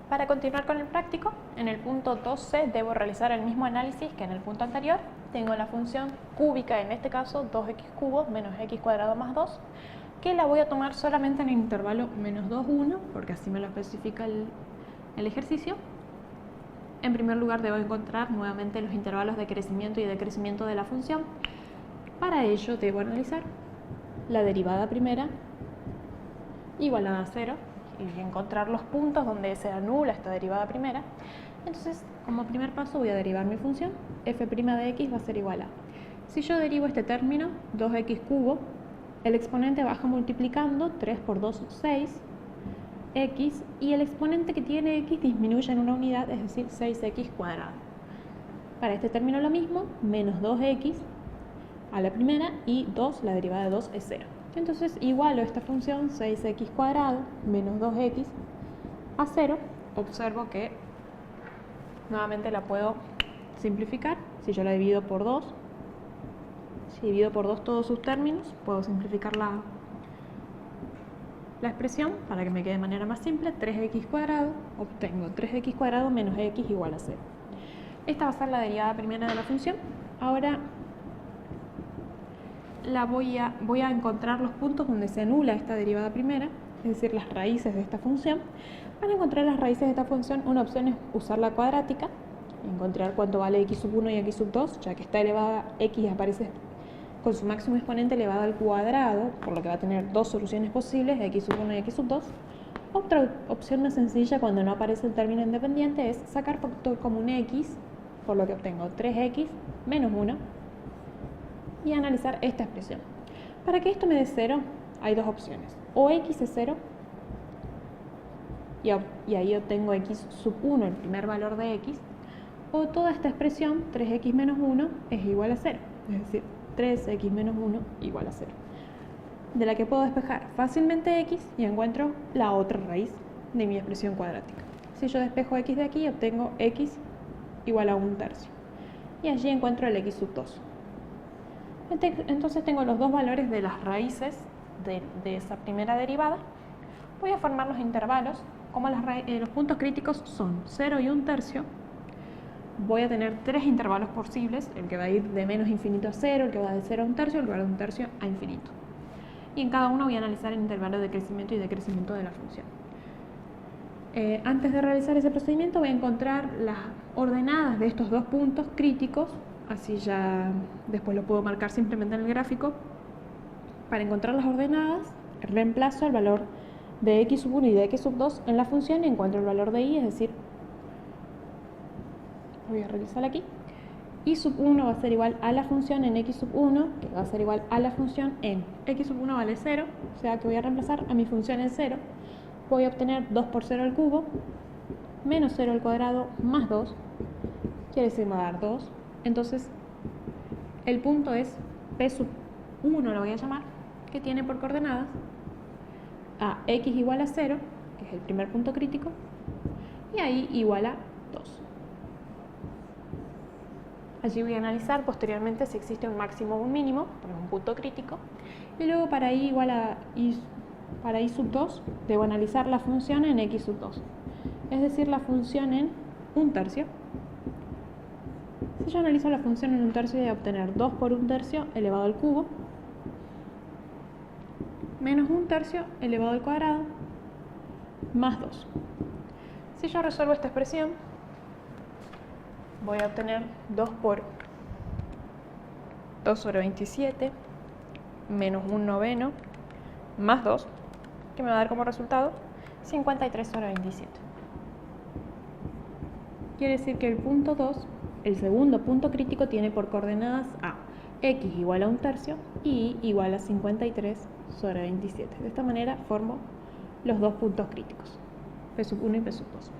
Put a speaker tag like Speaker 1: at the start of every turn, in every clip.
Speaker 1: Para continuar con el práctico, en el punto 12 debo realizar el mismo análisis que en el punto anterior. Tengo la función cúbica, en este caso 2x cubos menos x cuadrado más 2, que la voy a tomar solamente en el intervalo menos 2, 1, porque así me lo especifica el ejercicio. En primer lugar debo encontrar nuevamente los intervalos de crecimiento y decrecimiento de la función. Para ello debo analizar la derivada primera igualada a 0 y encontrar los puntos donde se anula esta derivada primera. Entonces, como primer paso voy a derivar mi función. F' de x va a ser igual a, si yo derivo este término, 2x cubo, el exponente baja multiplicando, 3 por 2, 6, x, y el exponente que tiene x disminuye en una unidad, es decir, 6x cuadrado. Para este término lo mismo, menos 2x a la primera y 2, la derivada de 2 es 0. Entonces igualo esta función 6x cuadrado menos 2x a 0. Observo que nuevamente la puedo simplificar. Si yo la divido por 2, si divido por 2 todos sus términos, puedo simplificar la expresión para que me quede de manera más simple. 3x cuadrado, obtengo 3x cuadrado menos x igual a 0. Esta va a ser la derivada primera de la función. Ahora voy a encontrar los puntos donde se anula esta derivada primera, es decir, las raíces de esta función. Para encontrar las raíces de esta función, una opción es usar la cuadrática, encontrar cuánto vale x sub 1 y x sub 2, ya que está elevada x aparece con su máximo exponente elevado al cuadrado, por lo que va a tener dos soluciones posibles, x sub 1 y x sub 2. Otra opción más sencilla, cuando no aparece el término independiente, es sacar factor común x, por lo que obtengo 3x menos 1, y analizar esta expresión. Para que esto me dé 0, hay dos opciones. O x es 0, y ahí obtengo x sub 1, el primer valor de x, o toda esta expresión, 3x menos 1, es igual a 0. Es decir, 3x menos 1 igual a 0. De la que puedo despejar fácilmente x y encuentro la otra raíz de mi expresión cuadrática. Si yo despejo x de aquí, obtengo x igual a 1/3. Y allí encuentro el x sub 2. Entonces tengo los dos valores de las raíces de esa primera derivada. Voy a formar los intervalos. Como los puntos críticos son 0 y 1/3, voy a tener tres intervalos posibles, el que va a ir de menos infinito a 0, el que va de 0 a 1/3, el que va de 1/3 a infinito. Y en cada uno voy a analizar el intervalo de crecimiento y decrecimiento de la función. Antes de realizar ese procedimiento voy a encontrar las ordenadas de estos dos puntos críticos, así ya después lo puedo marcar simplemente en el gráfico. Para encontrar las ordenadas, reemplazo el valor de x sub 1 y de x sub 2 en la función y encuentro el valor de y, es decir, voy a realizar aquí, y sub 1 va a ser igual a la función en x sub 1, que va a ser igual a la función en x sub 1 vale 0, o sea que voy a reemplazar a mi función en 0. Voy a obtener 2 por 0 al cubo, menos 0 al cuadrado, más 2, quiere decir me va a dar 2. Entonces, el punto es P sub 1, lo voy a llamar, que tiene por coordenadas a x igual a 0, que es el primer punto crítico, y ahí igual a 2. Allí voy a analizar posteriormente si existe un máximo o un mínimo, por un punto crítico, y luego para y igual a para y sub 2 debo analizar la función en x sub 2, es decir, la función en 1/3. Si yo analizo la función en 1/3 voy a obtener 2 por 1/3 elevado al cubo, menos 1/3 elevado al cuadrado, más 2. Si yo resuelvo esta expresión, voy a obtener 2 por 2 sobre 27, menos 1/9, más 2, que me va a dar como resultado 53 sobre 27. Quiere decir que el punto 2, el segundo punto crítico, tiene por coordenadas a x igual a 1/3 y y igual a 53 sobre 27. De esta manera formo los dos puntos críticos, P sub 1 y P sub 2.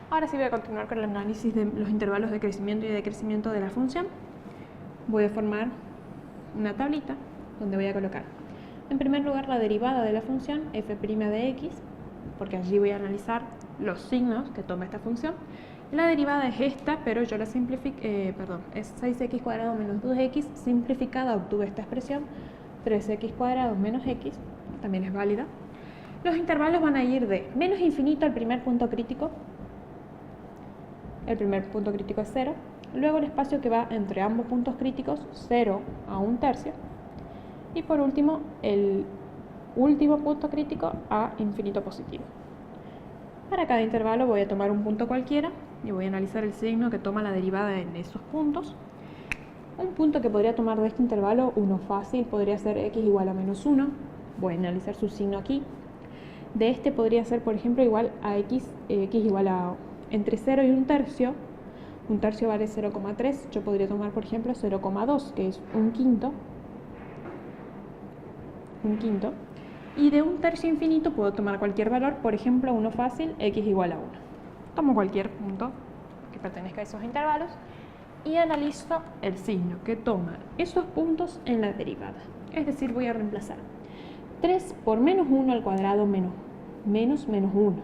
Speaker 1: Ahora sí voy a continuar con el análisis de los intervalos de crecimiento y decrecimiento de la función. Voy a formar una tablita donde voy a colocar, en primer lugar, la derivada de la función f' de x, porque allí voy a analizar los signos que toma esta función. La derivada es esta, pero yo la simplifiqué, es 6x cuadrado menos 2x, simplificada obtuve esta expresión, 3x cuadrado menos x, también es válida. Los intervalos van a ir de menos infinito al primer punto crítico. El primer punto crítico es 0. Luego el espacio que va entre ambos puntos críticos, 0 a 1/3. Y por último, el último punto crítico a infinito positivo. Para cada intervalo voy a tomar un punto cualquiera y voy a analizar el signo que toma la derivada en esos puntos. Un punto que podría tomar de este intervalo, uno fácil, podría ser x igual a menos 1. Voy a analizar su signo aquí. De este podría ser, por ejemplo, igual a x igual a entre 0 y 1/3. 1/3 vale 0,3. Yo podría tomar, por ejemplo, 0,2, que es 1/5. Y de 1/3 infinito puedo tomar cualquier valor, por ejemplo, uno fácil, x igual a 1. Tomo cualquier punto que pertenezca a esos intervalos y analizo el signo que toma esos puntos en la derivada. Es decir, voy a reemplazar 3 por menos 1 al cuadrado menos 1.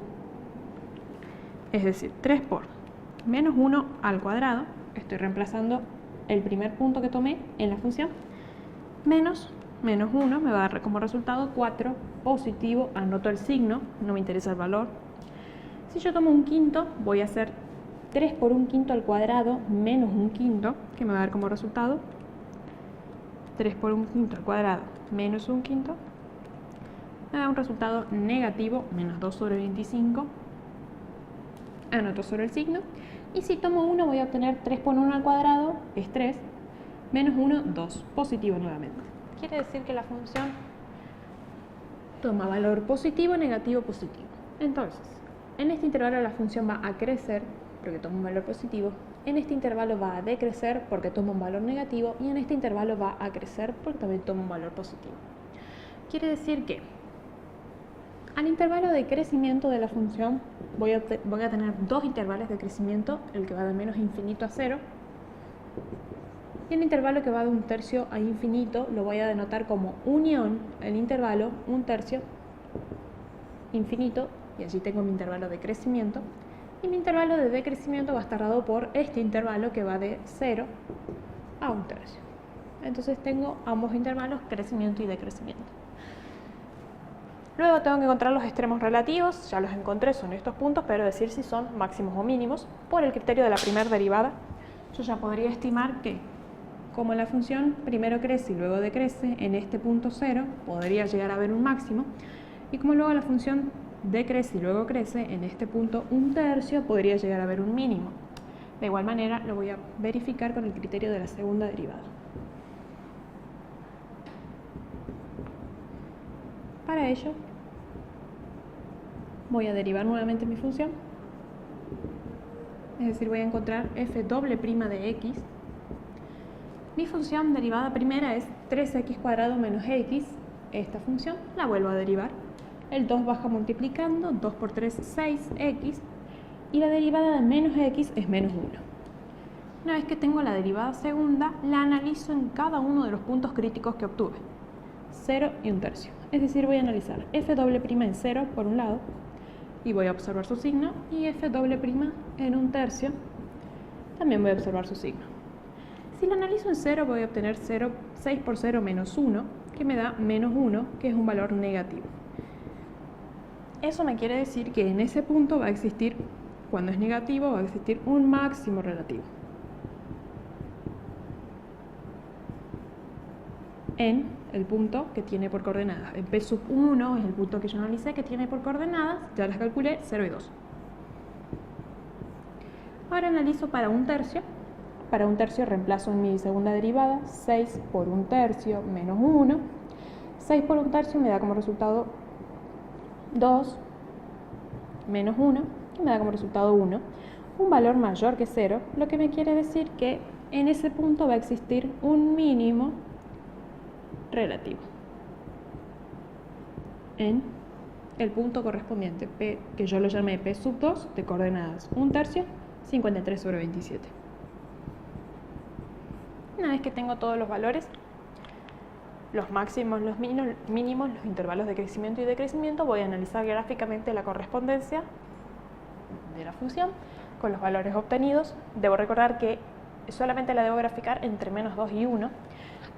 Speaker 1: Es decir, 3 por menos 1 al cuadrado, estoy reemplazando el primer punto que tomé en la función, menos 1 me va a dar como resultado 4 positivo, anoto el signo, no me interesa el valor. Si yo tomo 1/5, voy a hacer 3 por 1/5 al cuadrado menos 1/5, que me va a dar como resultado 3 por 1/5 al cuadrado menos 1/5, me da un resultado negativo, menos 2 sobre 25, anoto sobre el signo. Y si tomo 1 voy a obtener 3 por 1 al cuadrado, es 3, menos 1, 2, positivo nuevamente. Quiere decir que la función toma valor positivo, negativo, positivo. Entonces, en este intervalo la función va a crecer porque toma un valor positivo, en este intervalo va a decrecer porque toma un valor negativo y en este intervalo va a crecer porque también toma un valor positivo. Quiere decir que al intervalo de crecimiento de la función voy a tener dos intervalos de crecimiento, el que va de menos infinito a 0 y el intervalo que va de 1/3 a infinito lo voy a denotar como unión, el intervalo 1/3 infinito, y allí tengo mi intervalo de crecimiento, y mi intervalo de decrecimiento va a estar dado por este intervalo que va de 0 a 1/3. Entonces tengo ambos intervalos, crecimiento y decrecimiento. Luego tengo que encontrar los extremos relativos, ya los encontré, son estos puntos, pero decir si son máximos o mínimos. Por el criterio de la primera derivada, yo ya podría estimar que, como la función primero crece y luego decrece, en este punto 0 podría llegar a haber un máximo, y como luego la función decrece y luego crece, en este punto 1/3 podría llegar a haber un mínimo. De igual manera lo voy a verificar con el criterio de la segunda derivada. Para ello voy a derivar nuevamente mi función, es decir, voy a encontrar f doble prima de x. Mi función derivada primera es 3x² menos x, esta función la vuelvo a derivar. El 2 baja multiplicando, 2 por 3, 6x, y la derivada de menos x es menos 1. Una vez que tengo la derivada segunda, la analizo en cada uno de los puntos críticos que obtuve, 0 y 1/3. Es decir, voy a analizar f doble prima en 0 por un lado, y voy a observar su signo, y f doble prima en 1/3, también voy a observar su signo. Si lo analizo en 0, voy a obtener 6 por 0 menos 1, que me da menos 1, que es un valor negativo. Eso me quiere decir que en ese punto va a existir, cuando es negativo, va a existir un máximo relativo. En el punto que tiene por coordenadas. El P1 es el punto que yo analicé que tiene por coordenadas, ya las calculé, 0 y 2. Ahora analizo para 1/3. Para 1/3 reemplazo en mi segunda derivada 6 por 1/3 menos 1. 6 por 1/3 me da como resultado 2 menos 1, que me da como resultado 1. Un valor mayor que 0, lo que me quiere decir que en ese punto va a existir un mínimo relativo en el punto correspondiente, P, que yo lo llamé P sub 2, de coordenadas 1/3, 53 sobre 27. Una vez que tengo todos los valores, los máximos, los mínimos, los intervalos de crecimiento y decrecimiento, voy a analizar gráficamente la correspondencia de la función con los valores obtenidos. Debo recordar que solamente la debo graficar entre menos 2 y 1.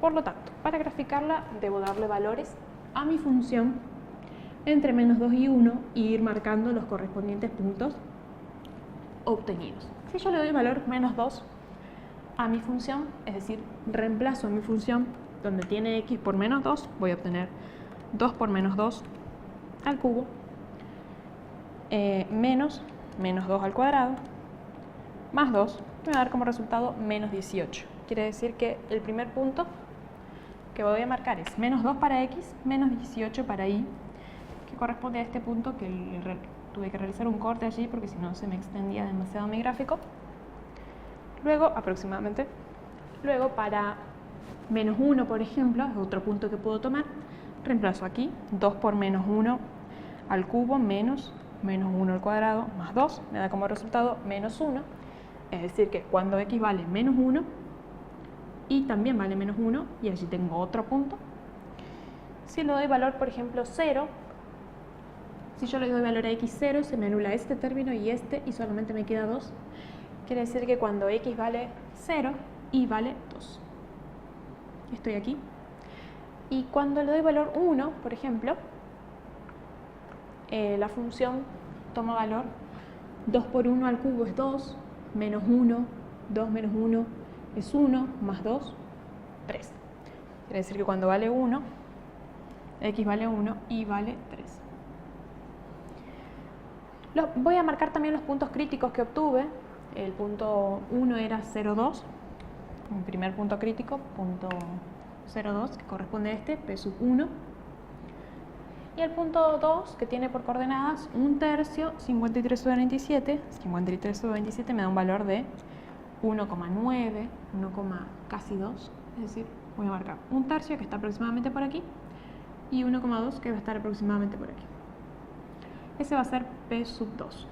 Speaker 1: Por lo tanto, para graficarla debo darle valores a mi función entre menos 2 y 1 y ir marcando los correspondientes puntos obtenidos. Si yo le doy valor menos 2 a mi función, es decir, reemplazo mi función donde tiene x por menos 2, voy a obtener 2 por menos 2 al cubo, menos 2 al cuadrado, más 2, me va a dar como resultado menos 18. Quiere decir que el primer punto que voy a marcar es menos 2 para x, menos 18 para y, que corresponde a este punto que tuve que realizar un corte allí porque si no se me extendía demasiado mi gráfico. Luego, aproximadamente, luego para menos 1, por ejemplo, es otro punto que puedo tomar, reemplazo aquí 2 por menos 1 al cubo menos 1 al cuadrado más 2, me da como resultado menos 1, es decir que cuando x vale menos 1 y también vale menos 1, y allí tengo otro punto. Si le doy valor, por ejemplo, 0, si yo le doy valor a x0, se me anula este término y este, y solamente me queda 2. Quiere decir que cuando x vale 0, y vale 2. Estoy aquí. Y cuando le doy valor 1, por ejemplo, la función toma valor 2 por 1 al cubo es 2, menos 1, 2 menos 1 es 1, más 2, 3. Quiere decir que cuando vale 1, x vale 1 y vale 3. Voy a marcar también los puntos críticos que obtuve. El punto 1 era 0,2, mi primer punto crítico, punto 0,2, que corresponde a este, P sub 1. Y el punto 2, que tiene por coordenadas 1/3, 53 sobre 27. 53 sobre 27 me da un valor de 1,9, casi 2. Es decir, voy a marcar 1/3, que está aproximadamente por aquí, y 1,2, que va a estar aproximadamente por aquí. Ese va a ser P sub 2.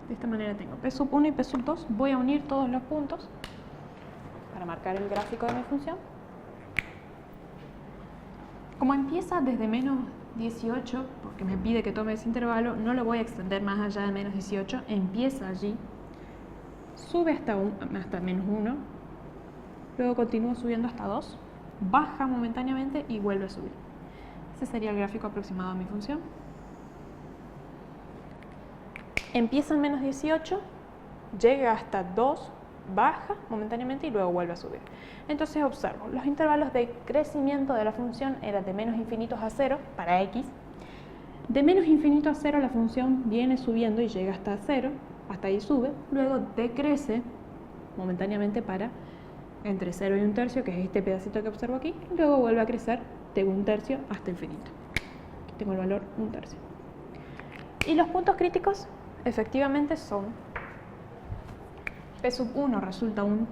Speaker 1: De esta manera tengo P sub 1 y P sub 2. Voy a unir todos los puntos para marcar el gráfico de mi función. Como empieza desde menos 18, porque me pide que tome ese intervalo, no lo voy a extender más allá de menos 18. Empieza allí, sube hasta menos 1, luego continúa subiendo hasta 2, baja momentáneamente y vuelve a subir. Ese sería el gráfico aproximado de mi función. Empieza en menos 18, llega hasta 2, baja momentáneamente y luego vuelve a subir. Entonces observo, los intervalos de crecimiento de la función eran de menos infinitos a 0 para x. De menos infinito a 0 la función viene subiendo y llega hasta 0, hasta ahí sube, luego decrece momentáneamente para entre 0 y 1/3, que es este pedacito que observo aquí, y luego vuelve a crecer de 1/3 hasta infinito. Aquí tengo el valor 1/3. Y los puntos críticos efectivamente son P sub 1 resulta un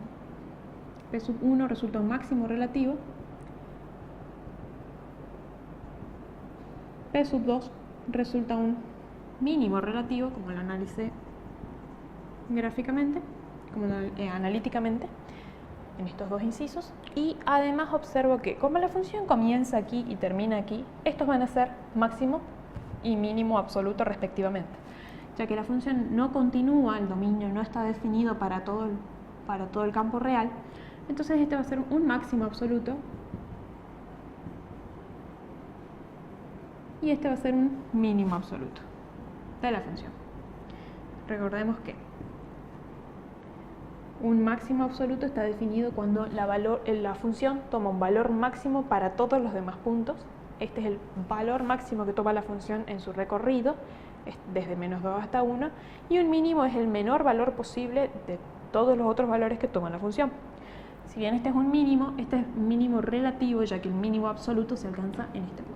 Speaker 1: máximo relativo, P sub 2 resulta un mínimo relativo, como lo analicé gráficamente, como analíticamente en estos dos incisos, y además observo que como la función comienza aquí y termina aquí, estos van a ser máximo y mínimo absoluto respectivamente, ya que la función no continúa, el dominio no está definido para todo el campo real. Entonces este va a ser un máximo absoluto y este va a ser un mínimo absoluto de la función. Recordemos que un máximo absoluto está definido cuando la función toma un valor máximo para todos los demás puntos. Este es el valor máximo que toma la función en su recorrido, desde menos 2 hasta 1, y un mínimo es el menor valor posible de todos los otros valores que toma la función. Si bien este es un mínimo, este es mínimo relativo, ya que el mínimo absoluto se alcanza en este punto.